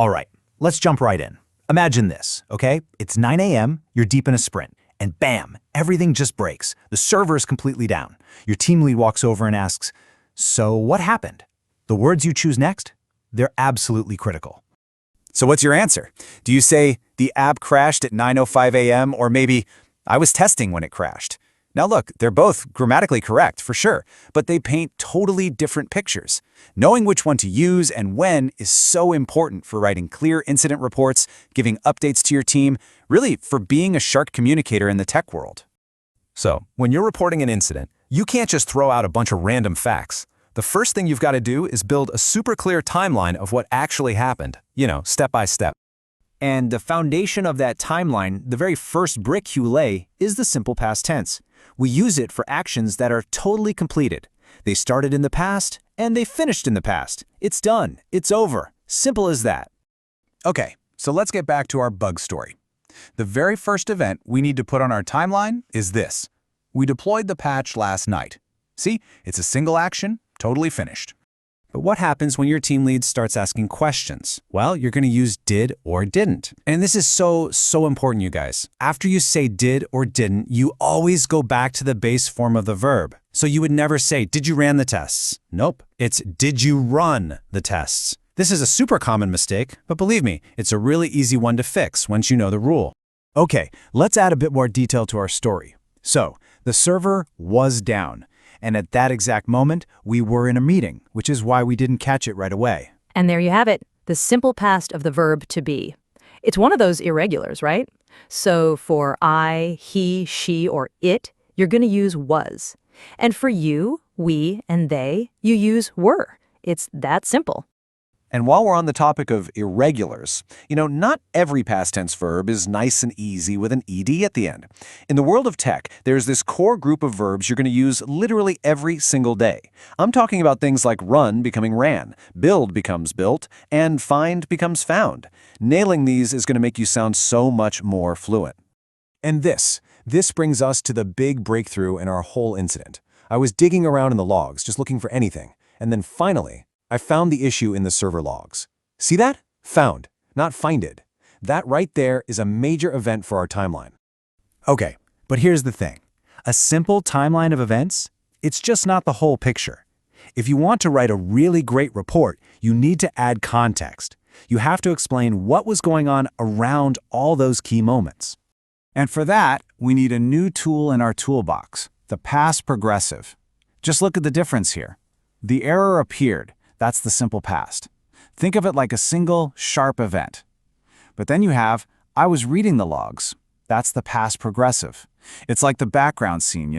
All right, let's jump right in. Imagine this, okay? It's 9 a.m., you're deep in a sprint, and bam, everything just breaks. The server is completely down. Your team lead walks over and asks, "So what happened?" The words you choose next, they're absolutely critical. So what's your answer? Do you say, the app crashed at 9:05 a.m., or maybe, I was testing when it crashed? Now look, they're both grammatically correct, for sure, but they paint totally different pictures. Knowing which one to use and when is so important for writing clear incident reports, giving updates to your team, really for being a sharp communicator in the tech world. So, when you're reporting an incident, you can't just throw out a bunch of random facts. The first thing you've got to do is build a super clear timeline of what actually happened, step by step. And the foundation of that timeline, the very first brick you lay, is the simple past tense. We use it for actions that are totally completed. They started in the past, and they finished in the past. It's done. It's over. Simple as that. Okay, so let's get back to our bug story. The very first event we need to put on our timeline is this. We deployed the patch last night. See, it's a single action, totally finished. But what happens when your team lead starts asking questions? Well, you're going to use did or didn't. And this is so important, you guys. After you say did or didn't, you always go back to the base form of the verb. So you would never say, did you ran the tests? Nope, it's did you run the tests? This is a super common mistake, but believe me, it's a really easy one to fix once you know the rule. Okay, let's add a bit more detail to our story. So, the server was down. And at that exact moment, we were in a meeting, which is why we didn't catch it right away. And there you have it, the simple past of the verb to be. It's one of those irregulars, right? So for I, he, she, or it, you're going to use was. And for you, we, and they, you use were. It's that simple. And while we're on the topic of irregulars, not every past tense verb is nice and easy with an ed at the end. In the world of tech, there's this core group of verbs you're going to use literally every single day. I'm talking about things like run becoming ran, build becomes built, and find becomes found. Nailing these is going to make you sound so much more fluent. And this brings us to the big breakthrough in our whole incident. I was digging around in the logs, just looking for anything, and then finally, I found the issue in the server logs. See that? Found, not finded. That right there is a major event for our timeline. Okay, but here's the thing. A simple timeline of events, it's just not the whole picture. If you want to write a really great report, you need to add context. You have to explain what was going on around all those key moments. And for that, we need a new tool in our toolbox, the past progressive. Just look at the difference here. The error appeared. That's the simple past. Think of it like a single, sharp event. But then you have, I was reading the logs. That's the past progressive. It's like the background scene,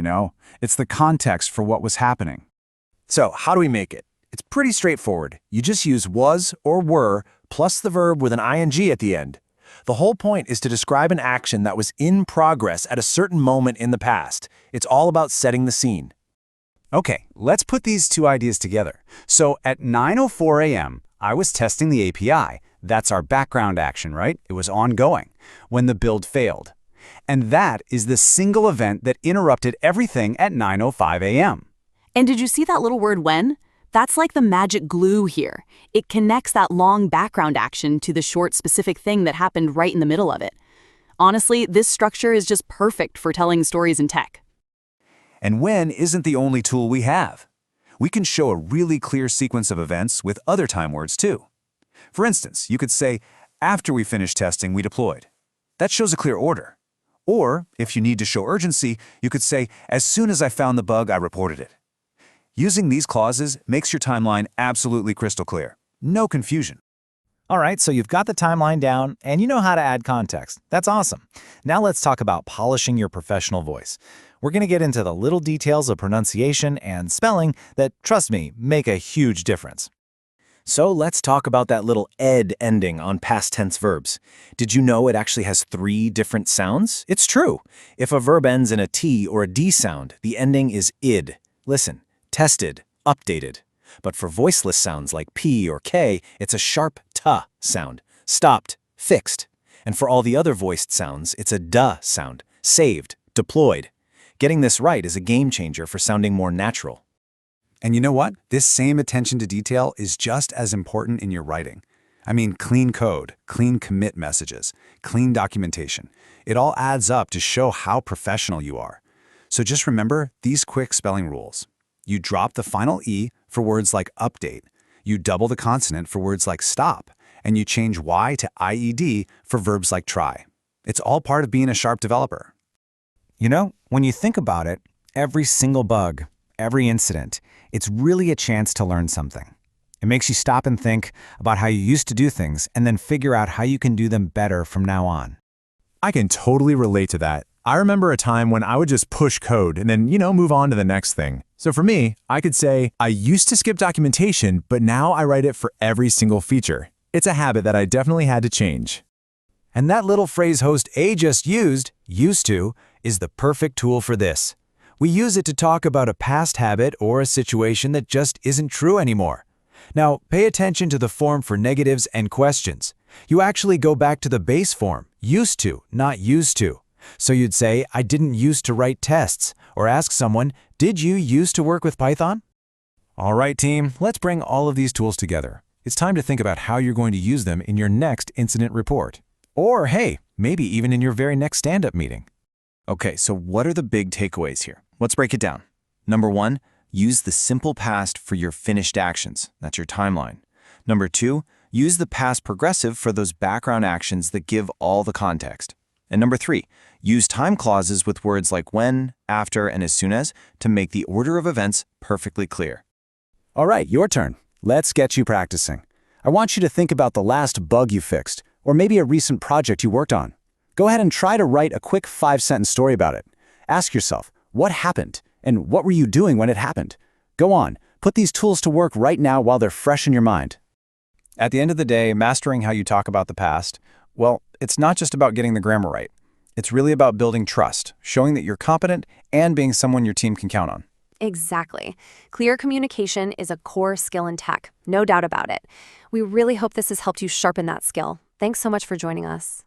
It's the context for what was happening. So how do we make it? It's pretty straightforward. You just use was or were plus the verb with an ing at the end. The whole point is to describe an action that was in progress at a certain moment in the past. It's all about setting the scene. Okay, let's put these two ideas together. So at 9:04 a.m., I was testing the API. That's our background action, right? It was ongoing when the build failed. And that is the single event that interrupted everything at 9:05 a.m. And did you see that little word when? That's like the magic glue here. It connects that long background action to the short specific thing that happened right in the middle of it. Honestly, this structure is just perfect for telling stories in tech. And when isn't the only tool we have. We can show a really clear sequence of events with other time words too. For instance, you could say, after we finished testing, we deployed. That shows a clear order. Or, if you need to show urgency, you could say, as soon as I found the bug, I reported it. Using these clauses makes your timeline absolutely crystal clear. No confusion. All right, so you've got the timeline down, and you know how to add context. That's awesome. Now let's talk about polishing your professional voice. We're going to get into the little details of pronunciation and spelling that, trust me, make a huge difference. So let's talk about that little ed ending on past tense verbs. Did you know it actually has 3 different sounds? It's true. If a verb ends in a T or a D sound, the ending is id. Listen, tested, updated. But for voiceless sounds like P or K, it's a sharp T sound, stopped, fixed. And for all the other voiced sounds, it's a D sound, saved, deployed. Getting this right is a game changer for sounding more natural. And you know what? This same attention to detail is just as important in your writing. I mean, clean code, clean commit messages, clean documentation. It all adds up to show how professional you are. So just remember these quick spelling rules. You drop the final E for words like update. You double the consonant for words like stop. And you change Y to IED for verbs like try. It's all part of being a sharp developer. You know, when you think about it, every single bug, every incident, it's really a chance to learn something. It makes you stop and think about how you used to do things and then figure out how you can do them better from now on. I can totally relate to that. I remember a time when I would just push code and then, move on to the next thing. So for me, I could say, I used to skip documentation, but now I write it for every single feature. It's a habit that I definitely had to change. And that little phrase host A just used, used to, is the perfect tool for this. We use it to talk about a past habit or a situation that just isn't true anymore. Now, pay attention to the form for negatives and questions. You actually go back to the base form, used to, not used to. So you'd say, I didn't used to write tests, or ask someone, did you used to work with Python? All right, team, let's bring all of these tools together. It's time to think about how you're going to use them in your next incident report. Or, hey, maybe even in your very next stand-up meeting. Okay, so what are the big takeaways here? Let's break it down. Number 1, use the simple past for your finished actions. That's your timeline. Number 2, use the past progressive for those background actions that give all the context. And number 3, use time clauses with words like when, after, and as soon as to make the order of events perfectly clear. All right, your turn. Let's get you practicing. I want you to think about the last bug you fixed, or maybe a recent project you worked on. Go ahead and try to write a quick 5-sentence story about it. Ask yourself, what happened? And what were you doing when it happened? Go on, put these tools to work right now while they're fresh in your mind. At the end of the day, mastering how you talk about the past, well, it's not just about getting the grammar right. It's really about building trust, showing that you're competent, and being someone your team can count on. Exactly. Clear communication is a core skill in tech, no doubt about it. We really hope this has helped you sharpen that skill. Thanks so much for joining us.